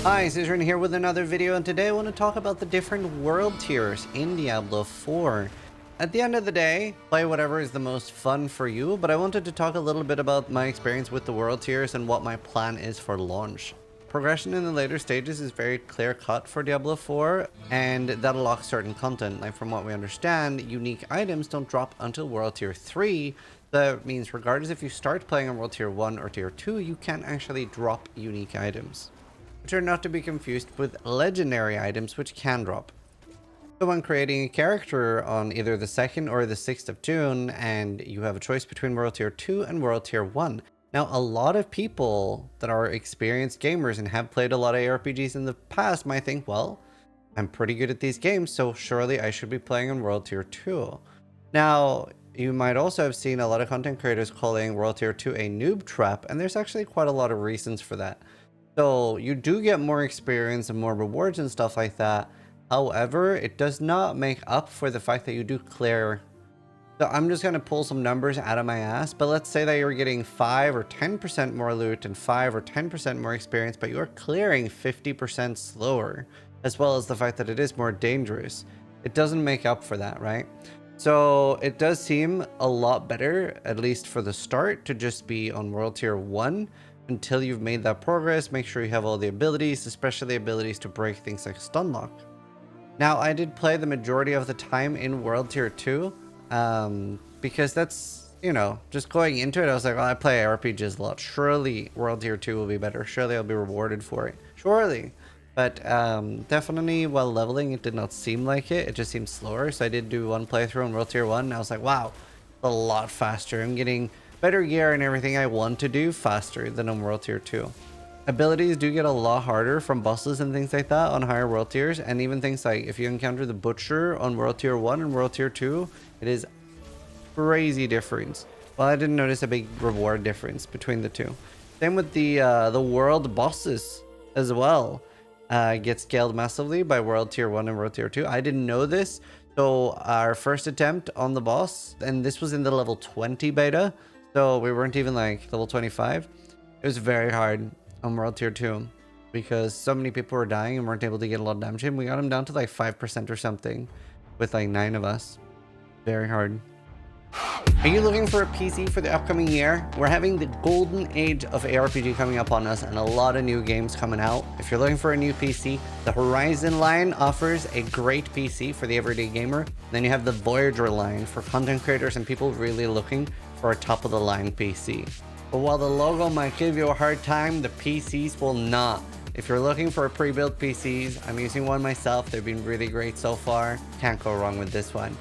Hi, Zizaran here with another video, and today I want to talk about the different world tiers in Diablo 4. At the end of the day, play whatever is the most fun for you, but I wanted to talk a little bit about my experience with the world tiers and what my plan is for launch. Progression in the later stages is very clear cut for Diablo 4, and that unlocks certain content. Like from what we understand, unique items don't drop until world tier 3. That means regardless if you start playing on world tier 1 or tier 2, you can actually drop unique items, which are not to be confused with legendary items, which can drop. So when creating a character on either the 2nd or the 6th of June, and you have a choice between World Tier 2 and World Tier 1. Now, a lot of people that are experienced gamers and have played a lot of ARPGs in the past might think, well, I'm pretty good at these games, so surely I should be playing on World Tier 2. Now, you might also have seen a lot of content creators calling World Tier 2 a noob trap, and there's actually quite a lot of reasons for that. So you do get more experience and more rewards and stuff like that. However, it does not make up for the fact that you do clear. So I'm just going to pull some numbers out of my ass, but let's say that you're getting 5 or 10% more loot and 5 or 10% more experience, but you're clearing 50% slower, as well as the fact that it is more dangerous. It doesn't make up for that, right? So it does seem a lot better, at least for the start, to just be on World Tier 1 until you've made that progress. Make sure you have all the abilities, especially the abilities to break things like Stunlock. Now, I did play the majority of the time in World Tier 2, because that's, you know, just going into it, I was like, well, I play RPGs a lot. Surely World Tier 2 will be better. Surely I'll be rewarded for it. Surely. But definitely while leveling, it did not seem like it. It just seemed slower. So I did do one playthrough in World Tier 1, and I was like, wow, a lot faster. I'm getting better gear and everything I want to do faster than on World Tier 2. Abilities do get a lot harder from bosses and things like that on higher world tiers, and even things like if you encounter the Butcher on World Tier 1 and World Tier 2, it is crazy difference. Well, I didn't notice a big reward difference between the two. Same with the world bosses as well. Get scaled massively by World Tier 1 and World Tier 2. I didn't know this. So our first attempt on the boss, and this was in the level 20 beta, so we weren't even like level 25. It was very hard on World Tier 2 because so many people were dying and weren't able to get a lot of damage in. We got him down to like 5% or something with like 9 of us. Very hard. Are you looking for a PC for the upcoming year? We're having the golden age of ARPG coming up on us and a lot of new games coming out. If you're looking for a new PC, the Horizon line offers a great PC for the everyday gamer. Then you have the Voyager line for content creators and people really looking for a top-of-the-line PC. But while the logo might give you a hard time, the PCs will not. If you're looking for pre-built PCs, I'm using one myself. They've been really great so far. Can't go wrong with this one.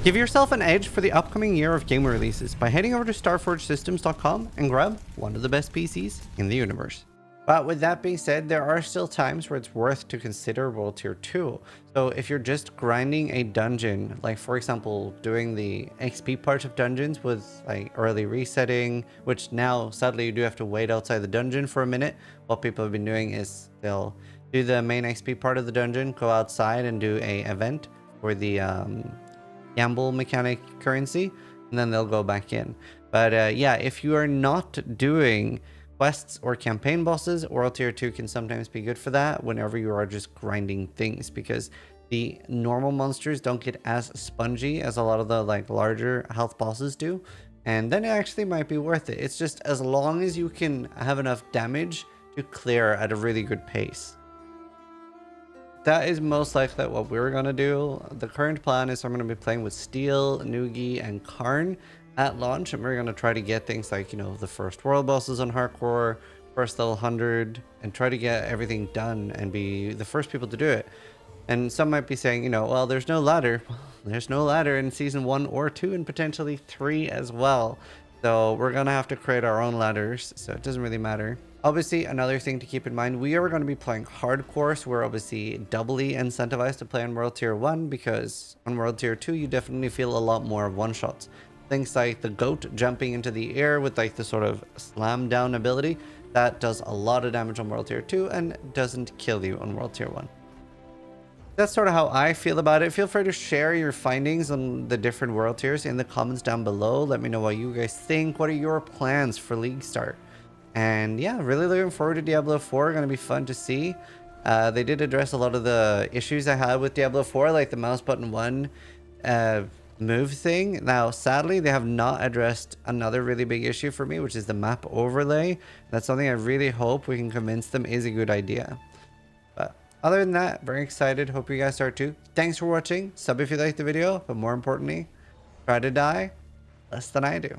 Give yourself an edge for the upcoming year of game releases by heading over to starforgesystems.com and grab one of the best PCs in the universe. But with that being said, there are still times where it's worth to consider World Tier 2. So if you're just grinding a dungeon, like for example, doing the XP part of dungeons with like early resetting, which now sadly you do have to wait outside the dungeon for a minute. What people have been doing is they'll do the main XP part of the dungeon, go outside and do a event for the gamble mechanic currency, and then they'll go back in. But yeah, if you are not doing quests or campaign bosses, World Tier 2 can sometimes be good for that whenever you are just grinding things, because the normal monsters don't get as spongy as a lot of the like larger health bosses do, and then it actually might be worth it. It's just as long as you can have enough damage to clear at a really good pace. That is most likely what we're going to do. The current plan is I'm going to be playing with Steel, Noogie, and Karn at launch, and we're going to try to get things like, you know, the first world bosses on hardcore, first level 100, and try to get everything done and be the first people to do it. And some might be saying, you know, well, there's no ladder. Well, there's no ladder in season 1 or 2 and potentially 3 as well. So we're going to have to create our own ladders, so it doesn't really matter. Obviously, another thing to keep in mind, we are going to be playing hardcore, so we're obviously doubly incentivized to play on World Tier 1, because on World Tier 2, you definitely feel a lot more one-shots. Things like the goat jumping into the air with like the sort of slam down ability, that does a lot of damage on World Tier 2 and doesn't kill you on World Tier 1. That's sort of how I feel about it. Feel free to share your findings on the different world tiers in the comments down below. Let me know what you guys think. What are your plans for League Start? And yeah, really looking forward to Diablo 4. Gonna be fun to see. They did address a lot of the issues I had with Diablo 4, like the mouse button 1 move thing. Now, sadly, they have not addressed another really big issue for me, which is the map overlay. That's something I really hope we can convince them is a good idea. But other than that, very excited. Hope you guys are too. Thanks for watching. Sub if you liked the video, but more importantly, try to die less than I do.